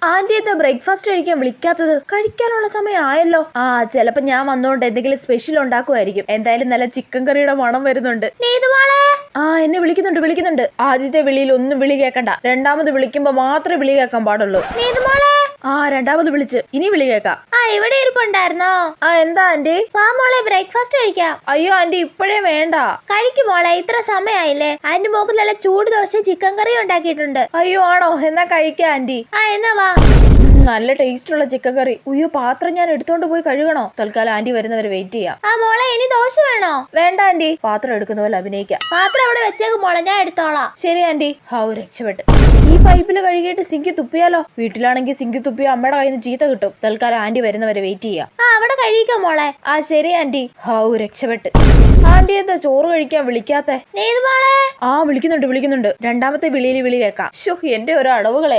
Anti എന്താ breakfast കഴിക്കാൻ വിളിക്കാത്തത്? കഴിക്കാനുള്ള സമയം ആയല്ലോ. ചിലപ്പോ ഞാൻ വന്നോണ്ട് എന്തെങ്കിലും സ്പെഷ്യൽ ഉണ്ടാക്കുമായിരിക്കും. എന്തായാലും നല്ല ചിക്കൻ കറിയുടെ മണം വരുന്നുണ്ട്. എന്നെ വിളിക്കുന്നുണ്ട്. ആദ്യത്തെ വിളിയിൽ ഒന്നും വിളി കേൾക്കണ്ട. രണ്ടാമത് വിളിക്കുമ്പോ മാത്രമേ വിളി കേൾക്കാൻ പാടുള്ളൂ. രണ്ടാമത് വിളിച്ച് ഇനി വിളി കേൾക്കാം. ഇവിടെ ഇരിപ്പുണ്ടായിരുന്നോ? എന്താ ആന്റി? വാ മോളെ, ബ്രേക്ക്ഫാസ്റ്റ് കഴിക്കാം. അയ്യോ ആന്റി, ഇപ്പോഴേ വേണ്ട. കഴിക്കും മോളെ, ഇത്ര സമയമായില്ലേ. ആന്റി മോക്ക് നല്ല ചൂട് ദോശ ചിക്കൻ കറി ഉണ്ടാക്കിയിട്ടുണ്ട്. അയ്യോ ആണോ? എന്നാ കഴിക്കാം ആന്റി. എന്നാ വാ. നല്ല ടേസ്റ്റ് ഉള്ള ചിക്കൻ കറി. അയ്യോ, പാത്രം ഞാൻ എടുത്തോണ്ട് പോയി കഴുകണോ? തൽക്കാലം ആന്റി വരുന്നവരെ വെയിറ്റ് ചെയ്യാം. മോളെ, ഇനി ദോശ വേണോ? വേണ്ട ആന്റി, പാത്രം എടുക്കുന്ന പോലെ അഭിനയിക്കാം. പാത്രം അവിടെ വെച്ചേക്കും മോളെ, ഞാൻ എടുത്തോളാം. ശരി ആന്റി. രക്ഷപ്പെട്ട്. ഈ പൈപ്പിൽ കഴുകിയിട്ട് സിങ്കി തുപ്പിയാലോ? വീട്ടിലാണെങ്കിൽ സിങ്കി തുപ്പിയ അമ്മയുടെ കയ്യിൽ നിന്ന് ചീത്ത കിട്ടും. തൽക്കാലം ആന്റി വരുന്നവരെ വെയിറ്റ് ചെയ്യാം. അവിടെ കഴിക്കാം മോളെ. ശരി ആന്റി. രക്ഷപ്പെട്ട്. ആന്റി എന്താ ചോറ് കഴിക്കാൻ വിളിക്കാത്തെ? മോളെ. വിളിക്കുന്നുണ്ട്. രണ്ടാമത്തെ വിളിയിൽ വിളി കേക്കാം. എന്റെ ഓരോ അടവുകളെ.